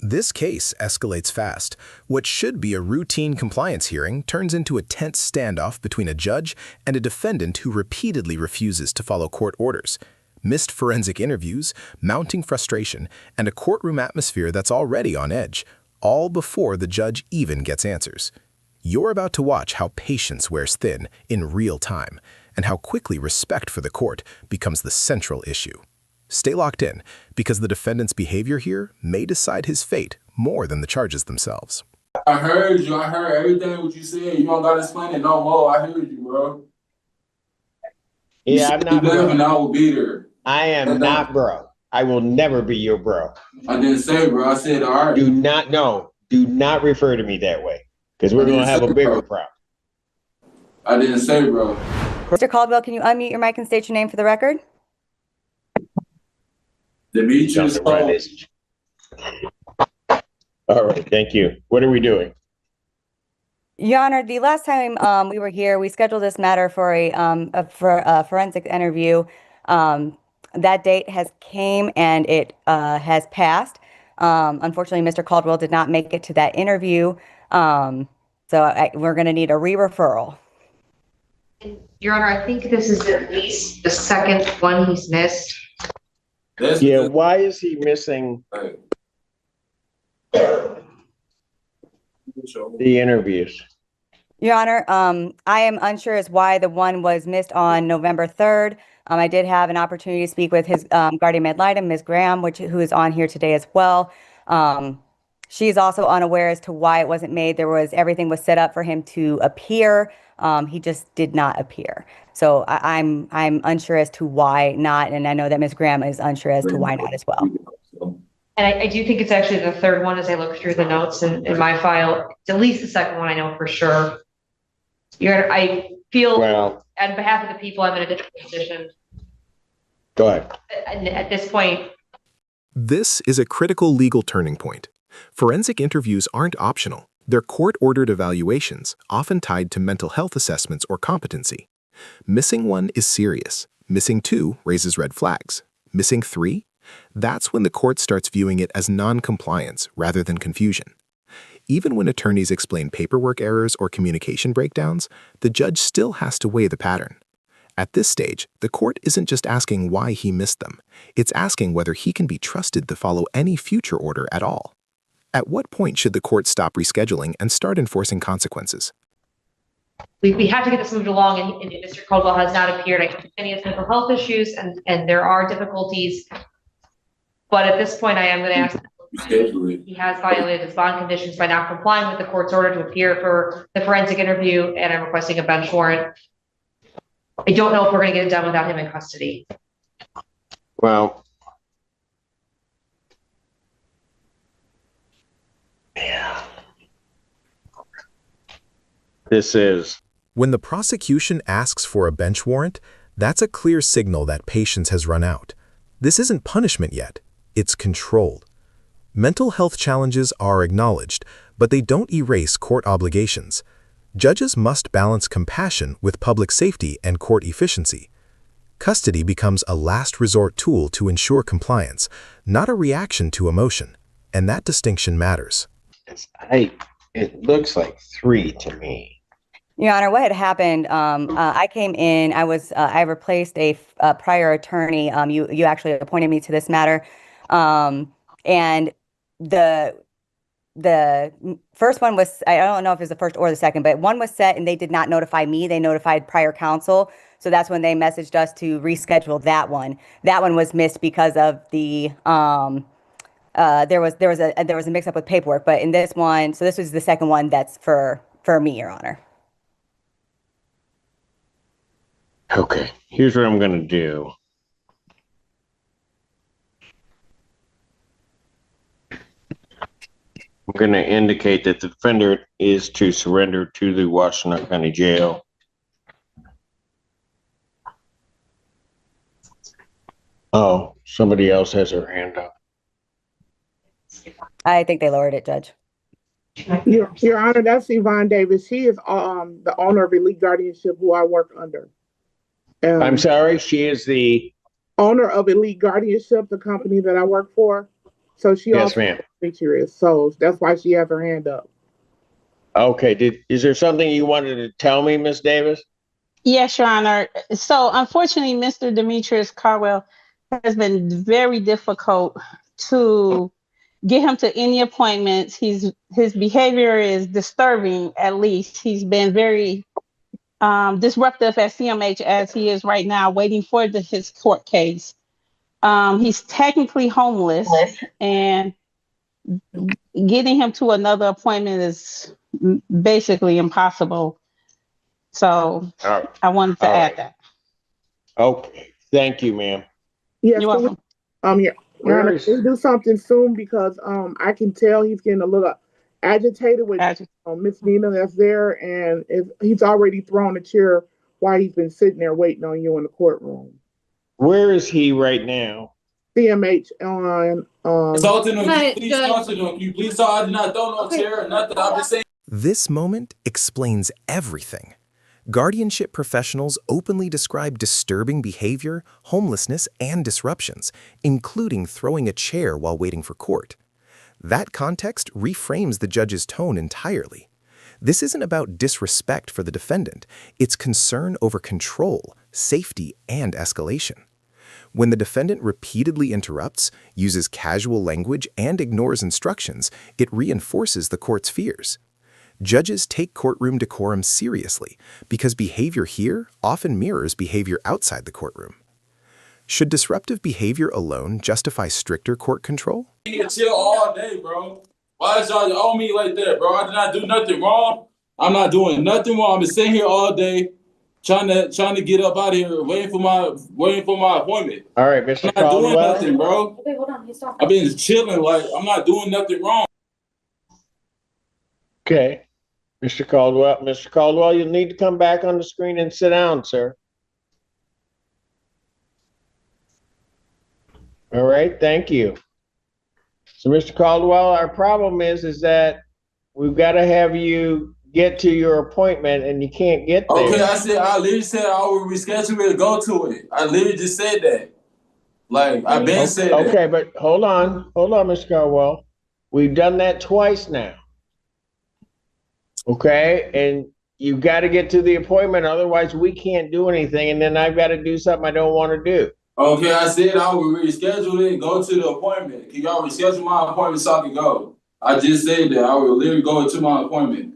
This case escalates fast. What should be a routine compliance hearing turns into a tense standoff between a judge and a defendant who repeatedly refuses to follow court orders. Missed forensic interviews, mounting frustration, and a courtroom atmosphere that's already on edge, all before the judge even gets answers. You're about to watch how patience wears thin in real time, and how quickly respect for the court becomes the central issue. Stay locked in, because the defendant's behavior here may decide his fate more than the charges themselves. I heard you. I heard everything what you said. You don't gotta explain it no more. I heard you, bro. Yeah, I'm not bro. And I will be there. I am not bro. I will never be your bro. I didn't say bro. I said all right. Do not refer to me that way, because we're going to have a bigger problem. I didn't say bro. Mr. Caldwell, can you unmute your mic and state your name for the record? Demetrius Paul. All right, thank you. What are we doing? Your Honor, the last time we were here, we scheduled this matter for a forensic interview. That date has came and it has passed. Unfortunately, Mr. Caldwell did not make it to that interview, so we're going to need a re-referral. Your Honor, I think this is at least the second one he's missed. Yeah, why is he missing the interviews? Your Honor, I am unsure as why the one was missed on November 3rd. I did have an opportunity to speak with his guardian ad litem, Ms. Graham, who is on here today as well. She's also unaware as to why it wasn't made. Everything was set up for him to appear. He just did not appear. So I'm unsure as to why not, and I know that Ms. Graham is unsure as to why not as well. And I do think it's actually the third one as I look through the notes in my file. It's at least the second one I know for sure. I feel, on behalf of the people, I'm in a different position. Go ahead. And at this point. This is a critical legal turning point. Forensic interviews aren't optional. They're court-ordered evaluations, often tied to mental health assessments or competency. Missing one is serious. Missing two raises red flags. Missing three? That's when the court starts viewing it as non-compliance rather than confusion. Even when attorneys explain paperwork errors or communication breakdowns, the judge still has to weigh the pattern. At this stage, the court isn't just asking why he missed them. It's asking whether he can be trusted to follow any future order at all. At what point should the court stop rescheduling and start enforcing consequences? We have to get this moved along, and Mr. Caldwell has not appeared. I understand he has mental health issues, and there are difficulties. But at this point, I am going to ask he has violated his bond conditions by not complying with the court's order to appear for the forensic interview, and I'm requesting a bench warrant. I don't know if we're going to get it done without him in custody. Well, yeah. This is. When the prosecution asks for a bench warrant, that's a clear signal that patience has run out. This isn't punishment yet. It's controlled. Mental health challenges are acknowledged, but they don't erase court obligations. Judges must balance compassion with public safety and court efficiency. Custody becomes a last resort tool to ensure compliance, not a reaction to emotion, and that distinction matters. It looks like 3 to me. Your Honor, what had happened, I came in, I replaced a prior attorney. You actually appointed me to this matter. And the first one was, I don't know if it was the first or the second, but one was set and they did not notify me. They notified prior counsel. So that's when they messaged us to reschedule that one. That one was missed because of the, there was a mix up with paperwork, but in this one, so this was the second one that's for me, Your Honor. Okay, here's what I'm going to do. I'm going to indicate that the defendant is to surrender to the Washington County Jail. Oh, somebody else has their hand up. I think they lowered it, Judge. Your Honor, that's Yvonne Davis. He is the owner of Elite Guardianship, who I work under. I'm sorry, she is the owner of Elite Guardianship, the company that I work for. So she Yes, also ma'am. is. So that's why she has her hand up. Okay, is there something you wanted to tell me, Miss Davis? Yes, Your Honor. So unfortunately, Mr. Demetrius Carwell has been very difficult to get him to any appointments. His behavior is disturbing, at least. He's been very disruptive at CMH as he is right now, waiting for his court case. He's technically homeless, and getting him to another appointment is basically impossible. So I wanted to add that. Okay, thank you, ma'am. Yes, You're welcome. Your Honor, can we do something soon because I can tell he's getting a little agitated with Miss Nina that's there, and he's already thrown a chair while he's been sitting there waiting on you in the courtroom. Where is he right now? CMH on Talk to them. Please talk to them. You please talk. I did not throw no chair or nothing. I'm just saying. This moment explains everything. Guardianship professionals openly describe disturbing behavior, homelessness, and disruptions, including throwing a chair while waiting for court. That context reframes the judge's tone entirely. This isn't about disrespect for the defendant, it's concern over control, safety, and escalation. When the defendant repeatedly interrupts, uses casual language, and ignores instructions, it reinforces the court's fears. Judges take courtroom decorum seriously because behavior here often mirrors behavior outside the courtroom. Should disruptive behavior alone justify stricter court control? You can chill all day, bro. Why is y'all on me like that, bro? I did not do nothing wrong. I'm not doing nothing wrong. I've been sitting here all day trying to get up out of here, waiting for my appointment. All right, Mr. I'm not Caldwell. doing nothing, bro. Wait, hold on. He's talking. I've been chilling, like I'm not doing nothing wrong. Okay. Mr. Caldwell. Mr. Caldwell, you'll need to come back on the screen and sit down, sir. All right, thank you. So, Mr. Caldwell, our problem is that we've got to have you get to your appointment and you can't get there. Okay, I literally said I will reschedule it to go to it. I literally just said that. Like, I've been saying that. Okay, but hold on, Mr. Caldwell. We've done that twice now. Okay, and you've got to get to the appointment, otherwise we can't do anything, and then I've got to do something I don't want to do. Okay, I said I will reschedule it and go to the appointment. Can y'all reschedule my appointment so I can go? I just said that I will literally go to my appointment.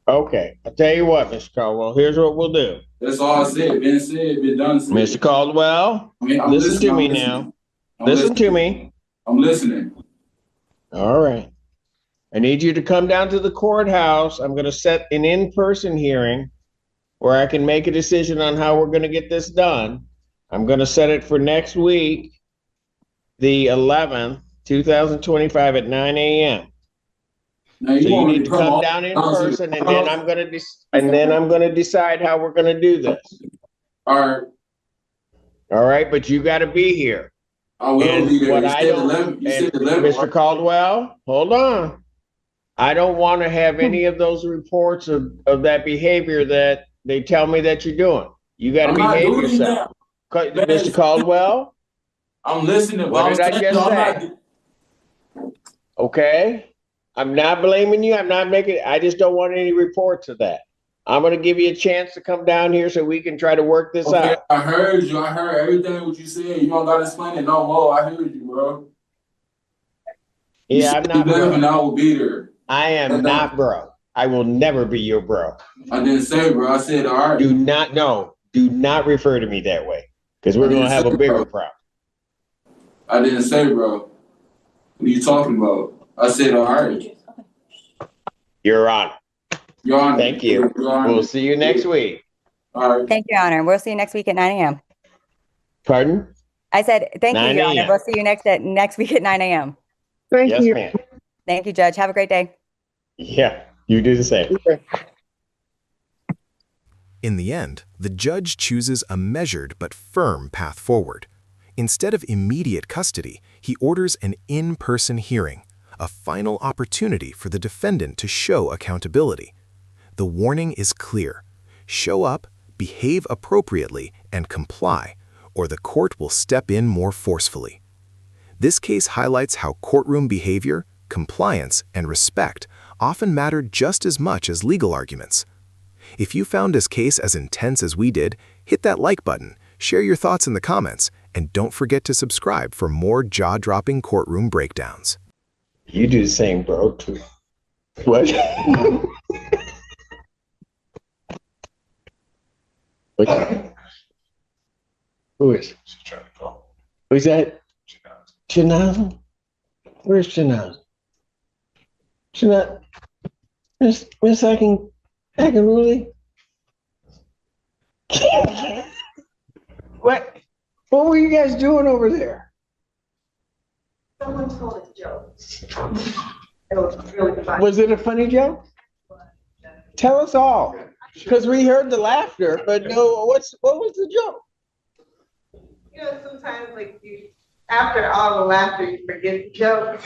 Okay, I'll tell you what, Mr. Caldwell, here's what we'll do. That's all I said. Been done. Said. Mr. Caldwell, listen to me now. Listen to me. I'm listening. All right. I need you to come down to the courthouse. I'm going to set an in-person hearing where I can make a decision on how we're going to get this done. I'm going to set it for next week, the 11th, 2025 at 9 a.m. So you need to come down in person, and then I'm going to decide how we're going to do this. All right. All right, but you got to be here. I will be there. What I don't, Mr. Caldwell, hold on. I don't want to have any of those reports of that behavior that they tell me that you're doing. You got to behave yourself. Mr. Caldwell? I'm listening. What did I just say? Okay. I'm not blaming you. I just don't want any reports of that. I'm going to give you a chance to come down here so we can try to work this out. I heard you. I heard everything what you said. You don't got to explain it no more. I heard you, bro. Yeah, I'm not broke. And I will be there. I am not broke. I will never be your bro. I didn't say, bro. I said, all right. Do not refer to me that way, because we're going to have a bigger problem. I didn't say, bro. What are you talking about? I said, all right. Your Honor. Your Honor. Thank you. We'll see you next week. All right. Thank you, Your Honor. We'll see you next week at 9 a.m. Pardon? I said, thank you, 9 Your Honor. a.m. We'll see you next week at 9 a.m. Thank Yes, you. ma'am. Thank you, Judge. Have a great day. Yeah, you do the same. Okay. In the end, the judge chooses a measured but firm path forward. Instead of immediate custody, he orders an in-person hearing, a final opportunity for the defendant to show accountability. The warning is clear. Show up, behave appropriately, and comply, or the court will step in more forcefully. This case highlights how courtroom behavior, compliance, and respect often matter just as much as legal arguments. If you found this case as intense as we did, hit that like button, share your thoughts in the comments, and don't forget to subscribe for more jaw-dropping courtroom breakdowns. You do the same, bro, too. What? Who is? Who's that? Janelle? Where's Janelle? Janelle? Miss, I can really. What were you guys doing over there? Someone told a joke. It was really funny. Was it a funny joke? Tell us all, because we heard the laughter, but no, what was the joke? You know, sometimes like after all the laughter, you forget the joke.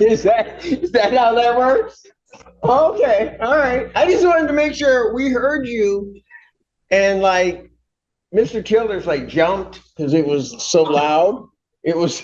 Is that how that works? Okay, all right. I just wanted to make sure we heard you, and like Mr. Childers like jumped because it was so loud. It was